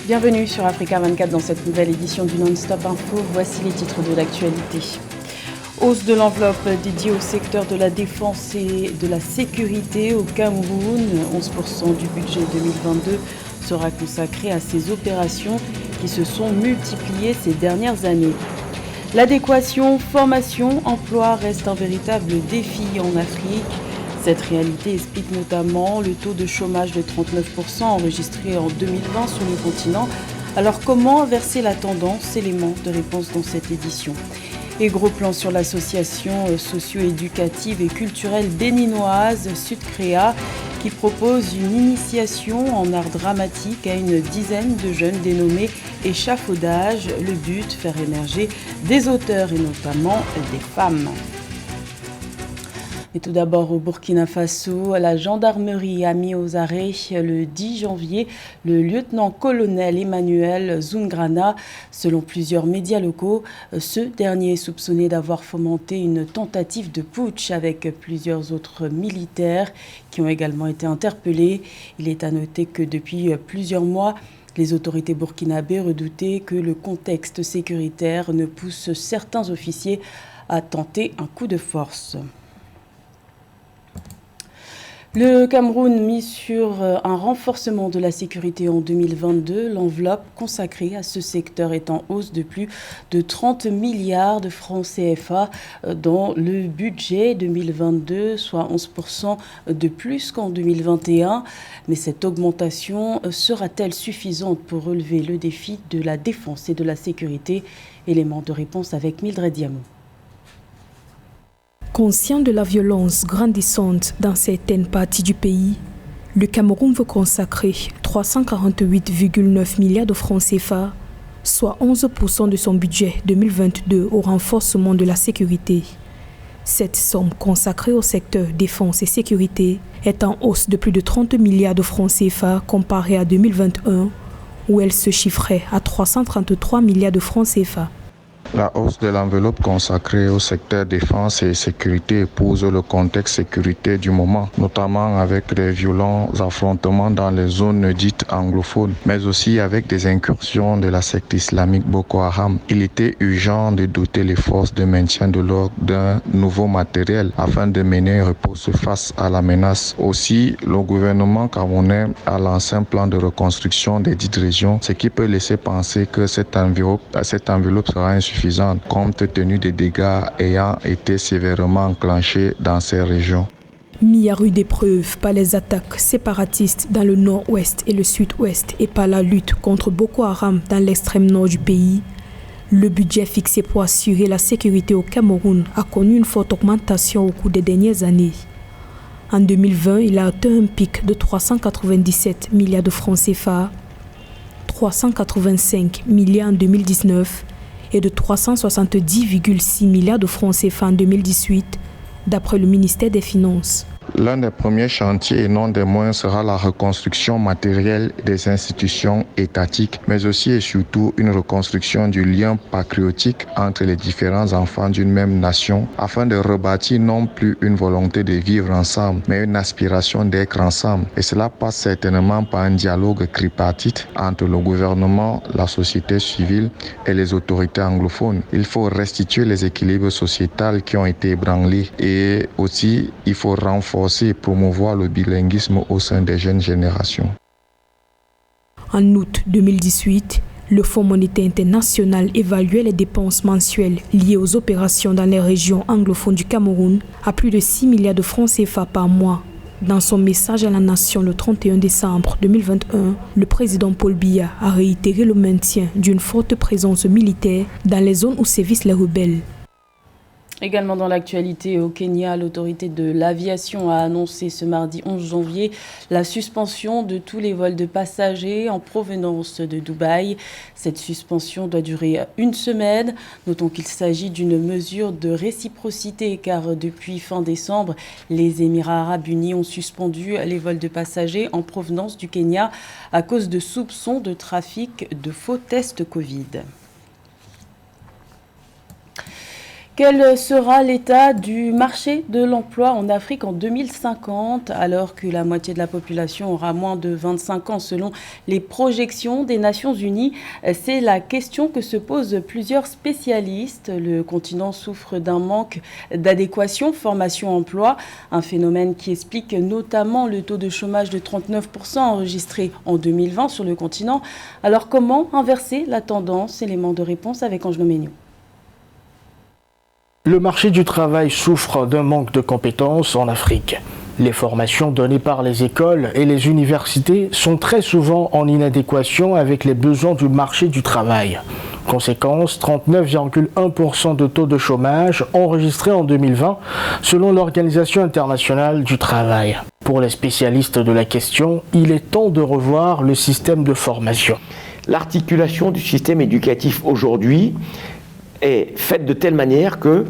Bienvenue sur Africa 24 dans cette nouvelle édition du Non-Stop Info. Voici les titres de l'actualité. Hausse de l'enveloppe dédiée au secteur de la défense et de la sécurité au Cameroun. 11% du budget 2022 sera consacré à ces opérations qui se sont multipliées ces dernières années. L'adéquation, formation, emploi reste un véritable défi en Afrique. Cette réalité explique notamment le taux de chômage de 39% enregistré en 2020 sur le continent. Alors comment inverser la tendance? Élément de réponse dans cette édition. Et gros plan sur l'association socio-éducative et culturelle béninoise Sud-Créa qui propose une initiation en art dramatique à une dizaine de jeunes dénommés Échafaudage. Le but, faire émerger des auteurs et notamment des femmes. Et tout d'abord au Burkina Faso, la gendarmerie a mis aux arrêts le 10 janvier le lieutenant-colonel Emmanuel Zungrana. Selon plusieurs médias locaux, ce dernier est soupçonné d'avoir fomenté une tentative de putsch avec plusieurs autres militaires qui ont également été interpellés. Il est à noter que depuis plusieurs mois, les autorités burkinabées redoutaient que le contexte sécuritaire ne pousse certains officiers à tenter un coup de force. Le Cameroun mise sur un renforcement de la sécurité en 2022. L'enveloppe consacrée à ce secteur est en hausse de plus de 30 milliards de francs CFA dans le budget 2022, soit 11% de plus qu'en 2021. Mais cette augmentation sera-t-elle suffisante pour relever le défi de la défense et de la sécurité? Élément de réponse avec Mildred Diamond. Conscient de la violence grandissante dans certaines parties du pays, le Cameroun veut consacrer 348,9 milliards de francs CFA, soit 11% de son budget 2022 au renforcement de la sécurité. Cette somme consacrée au secteur défense et sécurité est en hausse de plus de 30 milliards de francs CFA comparée à 2021, où elle se chiffrait à 333 milliards de francs CFA. La hausse de l'enveloppe consacrée au secteur défense et sécurité pose le contexte sécurité du moment, notamment avec les violents affrontements dans les zones dites anglophones, mais aussi avec des incursions de la secte islamique Boko Haram. Il était urgent de doter les forces de maintien de l'ordre d'un nouveau matériel afin de mener riposte face à la menace. Aussi, le gouvernement camerounais a lancé un plan de reconstruction des dites régions, ce qui peut laisser penser que cette enveloppe sera insuffisante compte tenu des dégâts ayant été sévèrement enclenchés dans ces régions. Mis à rude épreuve par les attaques séparatistes dans le nord-ouest et le sud-ouest et par la lutte contre Boko Haram dans l'extrême nord du pays, le budget fixé pour assurer la sécurité au Cameroun a connu une forte augmentation au cours des dernières années. En 2020, il a atteint un pic de 397 milliards de francs CFA, 385 milliards en 2019 et de 370,6 milliards de francs CFA en 2018, d'après le ministère des Finances. L'un des premiers chantiers et non des moindres sera la reconstruction matérielle des institutions étatiques, mais aussi et surtout une reconstruction du lien patriotique entre les différents enfants d'une même nation, afin de rebâtir non plus une volonté de vivre ensemble, mais une aspiration d'être ensemble. Et cela passe certainement par un dialogue tripartite entre le gouvernement, la société civile et les autorités anglophones. Il faut restituer les équilibres sociétals qui ont été ébranlés et aussi il faut renforcer et promouvoir le bilinguisme au sein des jeunes générations. En août 2018, le Fonds monétaire international évaluait les dépenses mensuelles liées aux opérations dans les régions anglophones du Cameroun à plus de 6 milliards de francs CFA par mois. Dans son message à la nation le 31 décembre 2021, le président Paul Biya a réitéré le maintien d'une forte présence militaire dans les zones où sévissent les rebelles. Également dans l'actualité au Kenya, l'autorité de l'aviation a annoncé ce mardi 11 janvier la suspension de tous les vols de passagers en provenance de Dubaï. Cette suspension doit durer une semaine. Notons qu'il s'agit d'une mesure de réciprocité car depuis fin décembre, les Émirats arabes unis ont suspendu les vols de passagers en provenance du Kenya à cause de soupçons de trafic de faux tests Covid. Quel sera l'état du marché de l'emploi en Afrique en 2050, alors que la moitié de la population aura moins de 25 ans selon les projections des Nations Unies? C'est la question que se posent plusieurs spécialistes. Le continent souffre d'un manque d'adéquation formation-emploi, un phénomène qui explique notamment le taux de chômage de 39% enregistré en 2020 sur le continent. Alors comment inverser la tendance? Élément de réponse avec Angelo Méniou. Le marché du travail souffre d'un manque de compétences en Afrique. Les formations données par les écoles et les universités sont très souvent en inadéquation avec les besoins du marché du travail. Conséquence, 39,1% de taux de chômage enregistré en 2020 selon l'Organisation internationale du travail. Pour les spécialistes de la question, il est temps de revoir le système de formation. L'articulation du système éducatif aujourd'hui est faite de telle manière que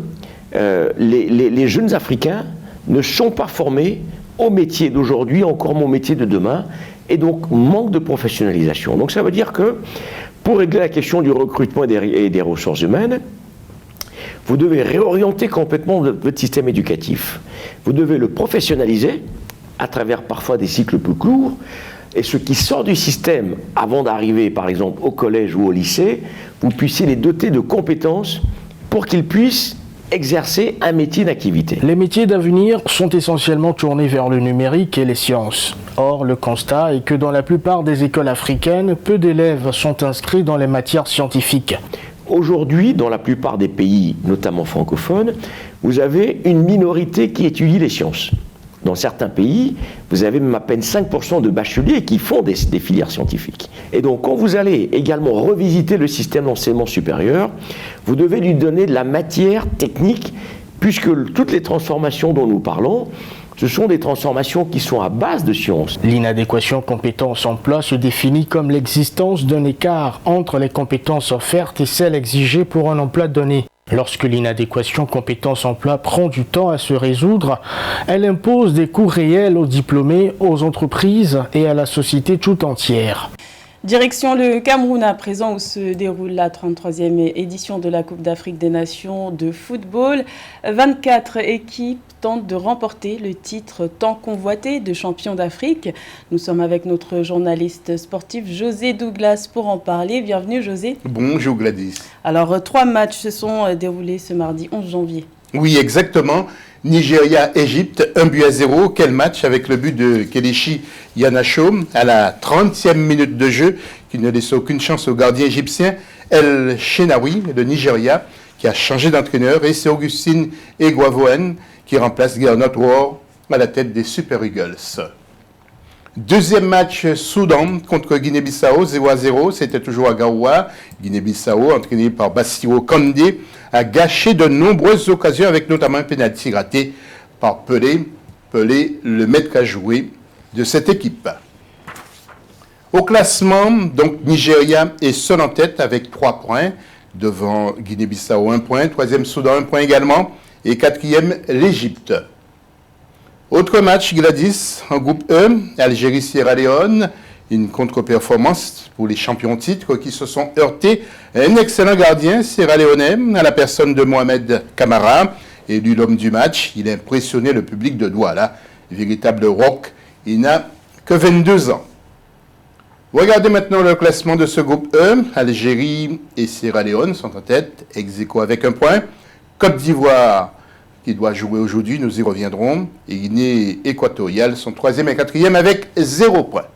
les jeunes Africains ne sont pas formés au métier d'aujourd'hui, encore moins au métier de demain, et donc manque de professionnalisation. Donc ça veut dire que pour régler la question du recrutement et des ressources humaines, vous devez réorienter complètement votre système éducatif. Vous devez le professionnaliser à travers parfois des cycles plus courts, et ce qui sort du système avant d'arriver par exemple au collège ou au lycée, vous puissiez les doter de compétences pour qu'ils puissent exercer un métier d'activité. Les métiers d'avenir sont essentiellement tournés vers le numérique et les sciences. Or, le constat est que dans la plupart des écoles africaines, peu d'élèves sont inscrits dans les matières scientifiques. Aujourd'hui, dans la plupart des pays, notamment francophones, vous avez une minorité qui étudie les sciences. Dans certains pays, vous avez même à peine 5% de bacheliers qui font des filières scientifiques. Et donc, quand vous allez également revisiter le système d'enseignement supérieur, vous devez lui donner de la matière technique, puisque toutes les transformations dont nous parlons, ce sont des transformations qui sont à base de sciences. L'inadéquation compétences-emploi se définit comme l'existence d'un écart entre les compétences offertes et celles exigées pour un emploi donné. Lorsque l'inadéquation compétence-emploi prend du temps à se résoudre, elle impose des coûts réels aux diplômés, aux entreprises et à la société tout entière. Direction le Cameroun à présent où se déroule la 33e édition de la Coupe d'Afrique des Nations de football. 24 équipes tentent de remporter le titre tant convoité de champion d'Afrique. Nous sommes avec notre journaliste sportif José Douglas pour en parler. Bienvenue José. Bonjour Gladys. Alors 3 matchs se sont déroulés ce mardi 11 janvier. Oui, exactement. Nigeria-Égypte, 1-0. Quel match avec le but de Kelechi Iheanacho à la 30e minute de jeu qui ne laisse aucune chance au gardien égyptien El Shenawi de Nigeria qui a changé d'entraîneur et c'est Augustine Eguavoen qui remplace Gernot Rohr à la tête des Super Eagles. Deuxième match Soudan contre Guinée-Bissau, 0-0. C'était toujours à Garoua. Guinée-Bissau, entraîné par Bassirou Kandé, a gâché de nombreuses occasions avec notamment un pénalty raté par Pelé. Pelé, le maître à jouer de cette équipe. Au classement, donc Nigeria est seul en tête avec 3 points. Devant Guinée-Bissau, 1 point. Troisième Soudan, 1 point également. Et quatrième, l'Égypte. Autre match, Gladys, en groupe E, Algérie-Sierra Leone, une contre-performance pour les champions titres qui se sont heurtés à un excellent gardien sierra-léonais, à la personne de Mohamed Camara, élu l'homme du match. Il a impressionné le public de Douala, véritable rock. Il n'a que 22 ans. Regardez maintenant le classement de ce groupe E. Algérie et Sierra Leone sont en tête, ex-aequo avec 1 point. Côte d'Ivoire, qui doit jouer aujourd'hui, nous y reviendrons. Et Guinée équatoriale sont 3e et 4e avec 0 point.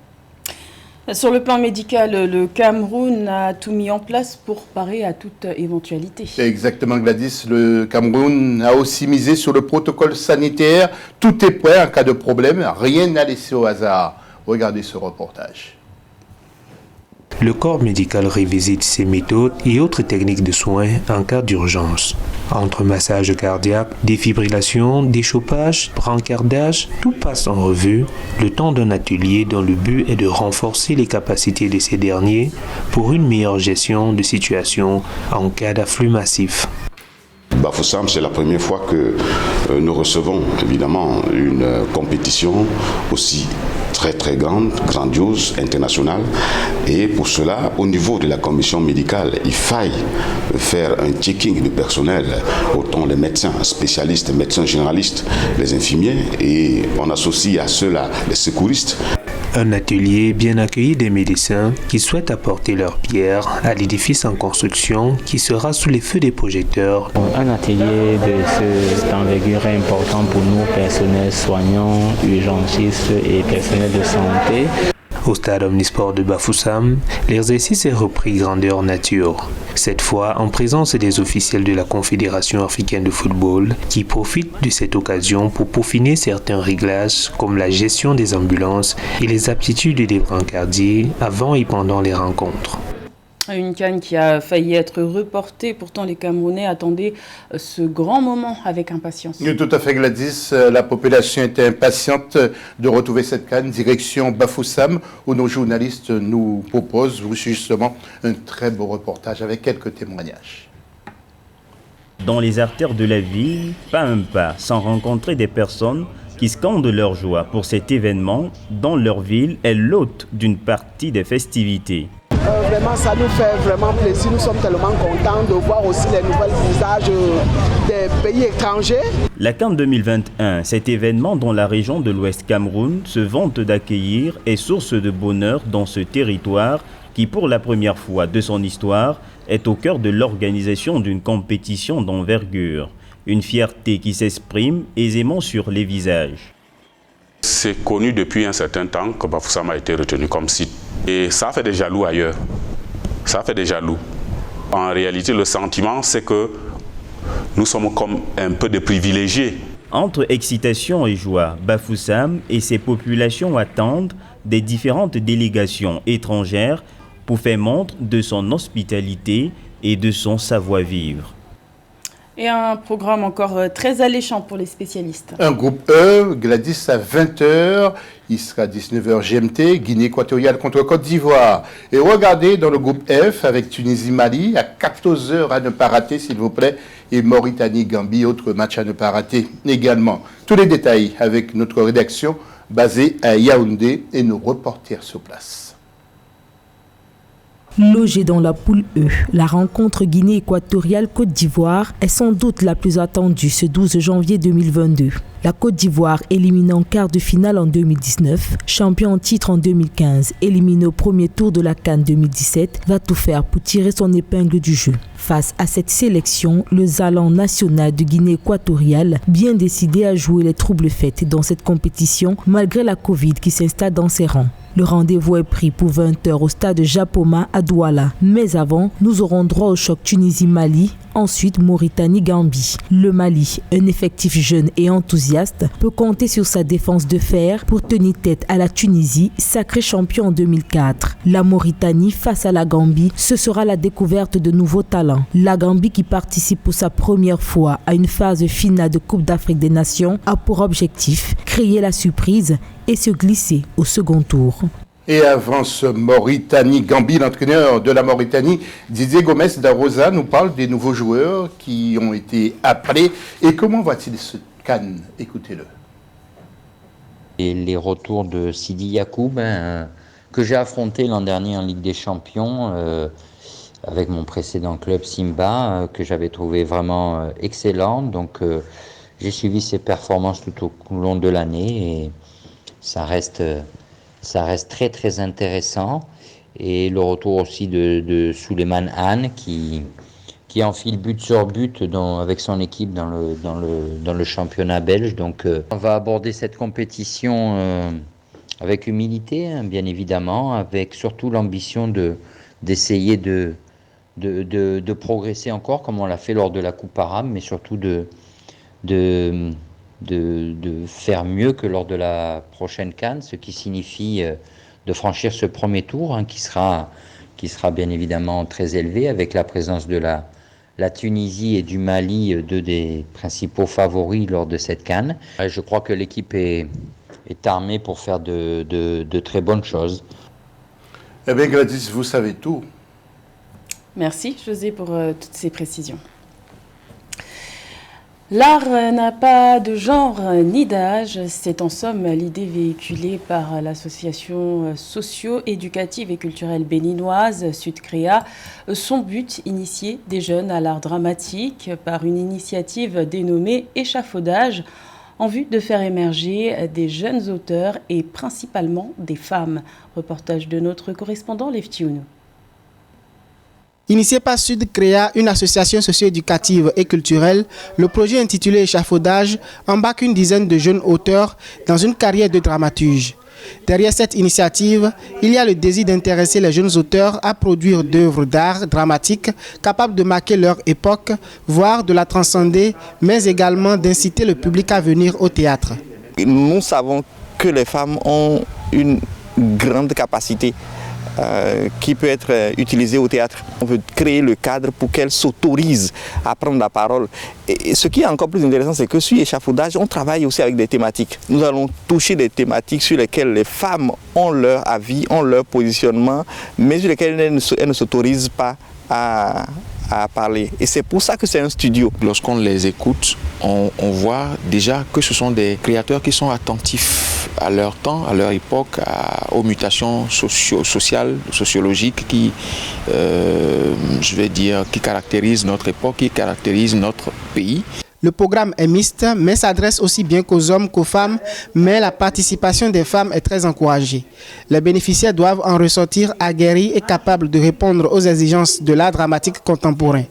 Sur le plan médical, le Cameroun a tout mis en place pour parer à toute éventualité. Exactement Gladys, le Cameroun a aussi misé sur le protocole sanitaire. Tout est prêt en cas de problème, rien n'a laissé au hasard. Regardez ce reportage. Le corps médical revisite ses méthodes et autres techniques de soins en cas d'urgence. Entre massage cardiaque, défibrillation, déchauffage, brancardage, tout passe en revue le temps d'un atelier dont le but est de renforcer les capacités de ces derniers pour une meilleure gestion de situation en cas d'afflux massif. Bafoussam, c'est la première fois que nous recevons évidemment une compétition aussi très très grande, grandiose, internationale. Et pour cela, au niveau de la commission médicale, il faille faire un checking du personnel, autant les médecins spécialistes, médecins généralistes, les infirmiers, et on associe à cela les secouristes. Un atelier bien accueilli des médecins qui souhaitent apporter leur pierre à l'édifice en construction qui sera sous les feux des projecteurs. Un atelier de cette envergure est important pour nous, personnels soignants, urgentistes et personnels de santé. Au stade omnisport de Bafoussam, l'exercice est repris grandeur nature. Cette fois en présence des officiels de la Confédération africaine de football qui profitent de cette occasion pour peaufiner certains réglages comme la gestion des ambulances et les aptitudes des brancardiers avant et pendant les rencontres. Une CAN qui a failli être reportée, pourtant les Camerounais attendaient ce grand moment avec impatience. Oui, tout à fait Gladys, la population était impatiente de retrouver cette CAN, direction Bafoussam, où nos journalistes nous proposent justement un très beau reportage avec quelques témoignages. Dans les artères de la ville, pas un pas sans rencontrer des personnes qui scandent leur joie pour cet événement dont leur ville est l'hôte d'une partie des festivités. Vraiment, ça nous fait vraiment plaisir. Nous sommes tellement contents de voir aussi les nouveaux visages des pays étrangers. La CAN 2021, cet événement dont la région de l'Ouest Cameroun se vante d'accueillir, est source de bonheur dans ce territoire qui, pour la première fois de son histoire, est au cœur de l'organisation d'une compétition d'envergure. Une fierté qui s'exprime aisément sur les visages. C'est connu depuis un certain temps que Bafoussam a été retenu comme site. Et ça fait des jaloux ailleurs. Ça fait des jaloux. En réalité, le sentiment, c'est que nous sommes comme un peu des privilégiés. Entre excitation et joie, Bafoussam et ses populations attendent des différentes délégations étrangères pour faire montre de son hospitalité et de son savoir-vivre. Et un programme encore très alléchant pour les spécialistes. Un groupe E, Gladys à 20h, il sera 19h GMT, Guinée équatoriale contre Côte d'Ivoire. Et regardez dans le groupe F avec Tunisie-Mali à 14h à ne pas rater s'il vous plaît. Et Mauritanie-Gambie, autre match à ne pas rater également. Tous les détails avec notre rédaction basée à Yaoundé et nos reporters sur place. Logée dans la poule E, la rencontre Guinée équatoriale-Côte d'Ivoire est sans doute la plus attendue ce 12 janvier 2022. La Côte d'Ivoire, éliminée en quart de finale en 2019, champion en titre en 2015, éliminée au premier tour de la CAN 2017, va tout faire pour tirer son épingle du jeu. Face à cette sélection, le Zalan national de Guinée équatoriale, bien décidé à jouer les troubles fêtes dans cette compétition, malgré la Covid qui s'installe dans ses rangs. Le rendez-vous est pris pour 20h au stade Japoma à Douala. Mais avant, nous aurons droit au choc Tunisie-Mali, ensuite Mauritanie-Gambie. Le Mali, un effectif jeune et enthousiaste, peut compter sur sa défense de fer pour tenir tête à la Tunisie, sacré champion en 2004. La Mauritanie face à la Gambie, ce sera la découverte de nouveaux talents. La Gambie, qui participe pour sa première fois à une phase finale de Coupe d'Afrique des Nations, a pour objectif créer la surprise et se glisser au second tour. Et avant ce Mauritanie-Gambie, l'entraîneur de la Mauritanie, Didier Gomes d'Arosa, nous parle des nouveaux joueurs qui ont été appelés. Et comment va-t-il se CAN? Écoutez-le. Et les retours de Sidi Yacoub, que j'ai affronté l'an dernier en Ligue des Champions, avec mon précédent club Simba, que j'avais trouvé vraiment excellent. Donc j'ai suivi ses performances tout au long de l'année et ça reste très très intéressant. Et le retour aussi de Souleymane Anne qui enfile but sur but avec son équipe dans le championnat belge. Donc on va aborder cette compétition avec humilité, hein, bien évidemment, avec surtout l'ambition d'essayer de progresser encore comme on l'a fait lors de la Coupe arabe, mais surtout de faire mieux que lors de la prochaine CAN, ce qui signifie de franchir ce premier tour, hein, qui sera bien évidemment très élevé, avec la présence de la Tunisie et du Mali, deux des principaux favoris lors de cette CAN. Je crois que l'équipe est armée pour faire de très bonnes choses. Eh bien Gladys, vous savez tout. Merci José pour toutes ces précisions. L'art n'a pas de genre ni d'âge, c'est en somme l'idée véhiculée par l'association socio-éducative et culturelle béninoise Sud-Créa. Son but, initier des jeunes à l'art dramatique par une initiative dénommée Échafaudage, en vue de faire émerger des jeunes auteurs et principalement des femmes. Reportage de notre correspondant Leftiounou. Initié par Sud-Créa, une association socio-éducative et culturelle, le projet intitulé Échafaudage embarque une dizaine de jeunes auteurs dans une carrière de dramaturge. Derrière cette initiative, il y a le désir d'intéresser les jeunes auteurs à produire d'œuvres d'art dramatiques capables de marquer leur époque, voire de la transcender, mais également d'inciter le public à venir au théâtre. Nous savons que les femmes ont une grande capacité qui peut être utilisée au théâtre. On veut créer le cadre pour qu'elles s'autorisent à prendre la parole. Et ce qui est encore plus intéressant, c'est que sur Échafaudage, on travaille aussi avec des thématiques. Nous allons toucher des thématiques sur lesquelles les femmes ont leur avis, ont leur positionnement, mais sur lesquelles elles ne s'autorisent pas à parler. Et c'est pour ça que c'est un studio. Lorsqu'on les écoute, on voit déjà que ce sont des créateurs qui sont attentifs à leur temps, à leur époque, aux mutations sociales, sociologiques qui, qui caractérisent notre époque, qui caractérisent notre pays. Le programme est mixte, mais s'adresse aussi bien qu'aux hommes qu'aux femmes, mais la participation des femmes est très encouragée. Les bénéficiaires doivent en ressortir aguerris et capables de répondre aux exigences de l'art dramatique contemporain.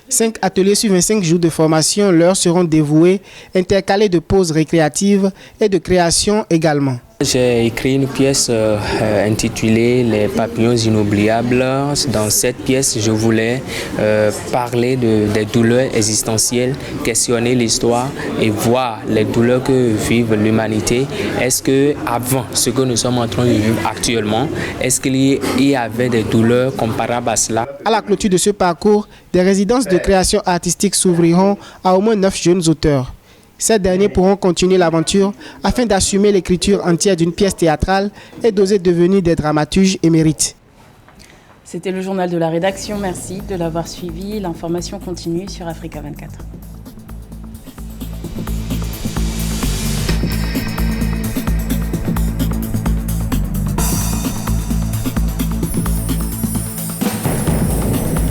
5 ateliers sur 25 jours de formation leur seront dévoués, intercalés de pauses récréatives et de création également. J'ai écrit une pièce intitulée « Les papillons inoubliables ». Dans cette pièce, je voulais parler des douleurs existentielles, questionner l'histoire et voir les douleurs que vive l'humanité. Est-ce qu'avant ce que nous sommes en train de vivre actuellement, est-ce qu'il y avait des douleurs comparables à cela? À la clôture de ce parcours, des résidences de création artistique s'ouvriront à au moins 9 jeunes auteurs. Ces derniers pourront continuer l'aventure afin d'assumer l'écriture entière d'une pièce théâtrale et d'oser devenir des dramaturges émérites. C'était le journal de la rédaction. Merci de l'avoir suivi. L'information continue sur Africa 24.